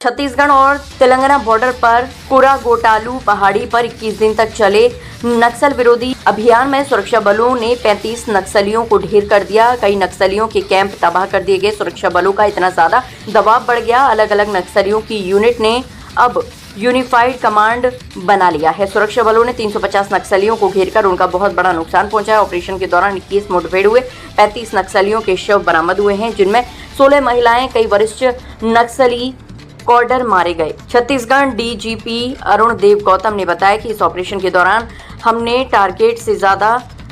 छत्तीसगढ़ और तेलंगाना बॉर्डर पर कुरागोटालू पहाड़ी पर 21 दिन तक चले नक्सल विरोधी अभियान में सुरक्षा बलों ने 35 नक्सलियों को ढेर कर दिया। कई नक्सलियों के कैंप तबाह कर दिए गए। सुरक्षा बलों का इतना ज्यादा दबाव बढ़ गया, अलग अलग नक्सलियों की यूनिट ने अब यूनिफाइड कमांड बना लिया है। सुरक्षा बलों ने 350 नक्सलियों को घेरकर उनका बहुत बड़ा नुकसान पहुंचाया। ऑपरेशन के दौरान 21 मुठभेड़ हुए, 35 नक्सलियों के शव बरामद हुए हैं, जिनमें 16 महिलाएं, कई वरिष्ठ नक्सली कॉर्डर मारे गए। छत्तीसगढ़ डीजीपी अरुण देव गौतम ने बताया कि इस ऑपरेशन के दौरान हमने टारगेट से ज्यादा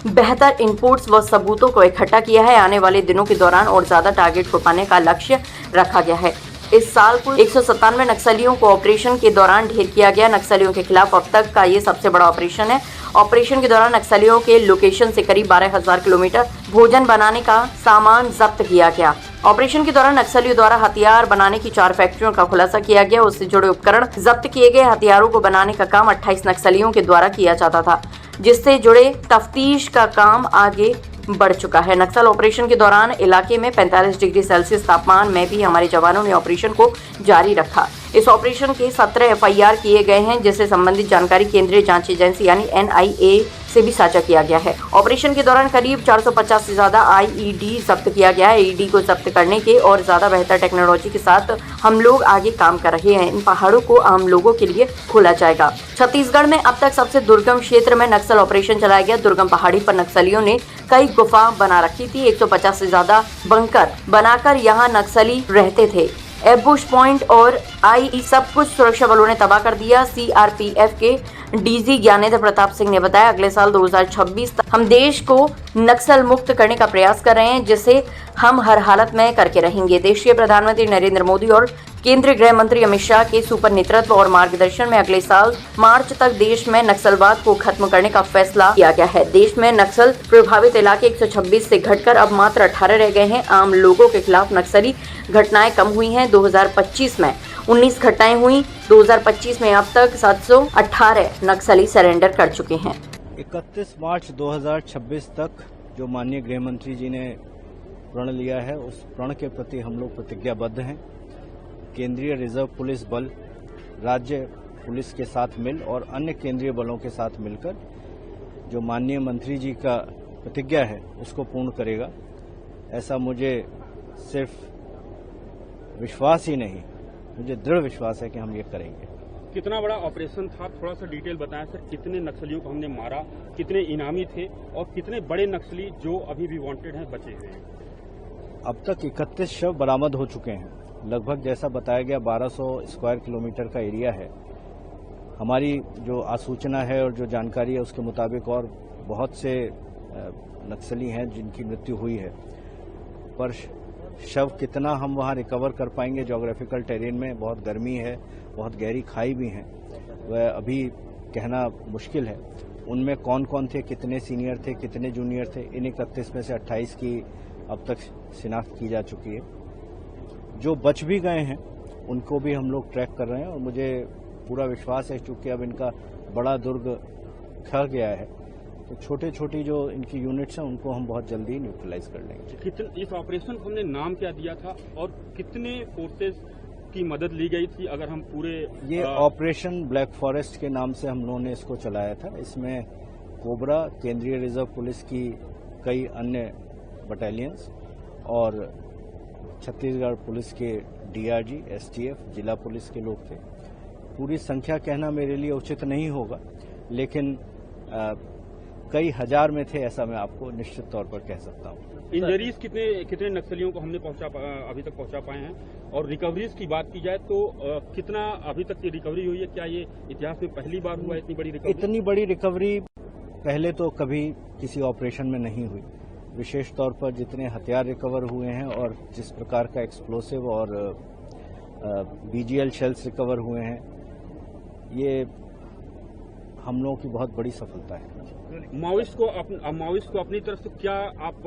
बेहतर इनपुट्स व सबूतों को इकट्ठा किया है। आने वाले दिनों के दौरान और ज्यादा टारगेट को पाने का लक्ष्य रखा गया है। इस साल कुल 197 नक्सलियों को ऑपरेशन के दौरान ढेर किया गया। नक्सलियों के खिलाफ अब तक का ये सबसे बड़ा ऑपरेशन है। ऑपरेशन के दौरान नक्सलियों के लोकेशन से करीब 12,000 किलोमीटर भोजन बनाने का सामान जब्त किया गया। ऑपरेशन के दौरान नक्सलियों द्वारा हथियार बनाने की 4 फैक्ट्रियों का खुलासा किया गया। उससे जुड़े उपकरण जब्त किए गए। हथियारों को बनाने का काम 28 नक्सलियों के द्वारा किया जाता था, जिससे जुड़े तफ्तीश का काम आगे बढ़ चुका है। नक्सल ऑपरेशन के दौरान इलाके में 45 डिग्री सेल्सियस तापमान में भी हमारे जवानों ने ऑपरेशन को जारी रखा। इस ऑपरेशन के 17 एफआईआर किए गए हैं, जिससे संबंधित जानकारी केंद्रीय जांच एजेंसी यानी एनआईए से भी साझा किया गया है। ऑपरेशन के दौरान करीब 450 से ज्यादा आईईडी जब्त किया गया है। आईईडी को जब्त करने के और ज्यादा बेहतर टेक्नोलॉजी के साथ हम लोग आगे काम कर रहे हैं। इन पहाड़ों को आम लोगों के लिए खोला जाएगा। छत्तीसगढ़ में अब तक सबसे दुर्गम क्षेत्र में नक्सल ऑपरेशन चलाया गया। दुर्गम पहाड़ी पर नक्सलियों ने कई गुफा बना रखी थी। 150 से ज्यादा बंकर बनाकर यहाँ नक्सली रहते थे। एम्बुश पॉइंट और आई सब कुछ सुरक्षा बलों ने तबाह कर दिया। सीआरपीएफ के डीजी ज्ञानेंद्र प्रताप सिंह ने बताया, अगले साल 2026 तक हम देश को नक्सल मुक्त करने का प्रयास कर रहे हैं, जिसे हम हर हालत में करके रहेंगे। देश के प्रधानमंत्री नरेंद्र मोदी और केंद्रीय गृह मंत्री अमित शाह के सुपर नेतृत्व और मार्गदर्शन में अगले साल मार्च तक देश में नक्सलवाद को खत्म करने का फैसला किया गया है। देश में नक्सल प्रभावित इलाके 126 से घटकर अब मात्र 18 रह गए हैं। आम लोगों के खिलाफ नक्सली घटनाएं कम हुई हैं। 2025 में 19 घटनाएं हुई। 2025 में अब तक 718 नक्सली सरेंडर कर चुके हैं। 31 मार्च 2026 तक जो माननीय गृह मंत्री जी ने प्रण लिया है, उस प्रण के प्रति हम लोग प्रतिज्ञाबद्ध हैं। केंद्रीय रिजर्व पुलिस बल राज्य पुलिस के साथ मिल और अन्य केंद्रीय बलों के साथ मिलकर जो माननीय मंत्री जी का प्रतिज्ञा है उसको पूर्ण करेगा। ऐसा मुझे सिर्फ विश्वास ही नहीं, मुझे दृढ़ विश्वास है कि हम ये करेंगे। कितना बड़ा ऑपरेशन था, थोड़ा सा डिटेल बताएं सर। कितने नक्सलियों को हमने मारा, कितने इनामी थे और कितने बड़े नक्सली जो अभी भी वांटेड हैं बचे हुए हैं? अब तक 31 शव बरामद हो चुके हैं। लगभग जैसा बताया गया 1200 स्क्वायर किलोमीटर का एरिया है। हमारी जो आसूचना है और जो जानकारी है उसके मुताबिक और बहुत से नक्सली हैं जिनकी मृत्यु हुई है, पर शव कितना हम वहां रिकवर कर पाएंगे, ज्योग्राफिकल टेरेन में बहुत गर्मी है, बहुत गहरी खाई भी है, वह अभी कहना मुश्किल है। उनमें कौन कौन थे, कितने सीनियर थे, कितने जूनियर थे, इन 31 में से 28 की अब तक शिनाख्त की जा चुकी है। जो बच भी गए हैं उनको भी हम लोग ट्रैक कर रहे हैं और मुझे पूरा विश्वास है, चूंकि अब इनका बड़ा दुर्ग खा गया है, तो छोटे छोटी जो इनकी यूनिट्स हैं उनको हम बहुत जल्दी न्यूट्रलाइज कर लेंगे। इस ऑपरेशन को हमने नाम क्या दिया था और कितने फोर्सेस की मदद ली गई थी? अगर हम पूरे ये ऑपरेशन ब्लैक फॉरेस्ट के नाम से हम लोगों ने इसको चलाया था। इसमें कोबरा, केंद्रीय रिजर्व पुलिस की कई अन्य बटालियंस और छत्तीसगढ़ पुलिस के डीआरजी, एसटीएफ, जिला पुलिस के लोग थे। पूरी संख्या कहना मेरे लिए उचित नहीं होगा, लेकिन कई हजार में थे, ऐसा मैं आपको निश्चित तौर पर कह सकता हूँ। इंजरीज कितने नक्सलियों को हमने अभी तक पहुंचा पाए हैं? और रिकवरीज की बात की जाए तो कितना अभी तक की रिकवरी हुई है? क्या ये इतिहास में पहली बार हुआ इतनी बड़ी रिकवरी? इतनी बड़ी रिकवरी पहले तो कभी किसी ऑपरेशन में नहीं हुई। विशेष तौर पर जितने हथियार रिकवर हुए हैं और जिस प्रकार का एक्सप्लोसिव और बीजीएल शेल्स रिकवर हुए हैं, ये हम लोगों की बहुत बड़ी सफलता है। माओइस्ट को अपनी तरफ से क्या आप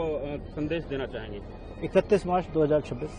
संदेश देना चाहेंगे? 31 मार्च 2026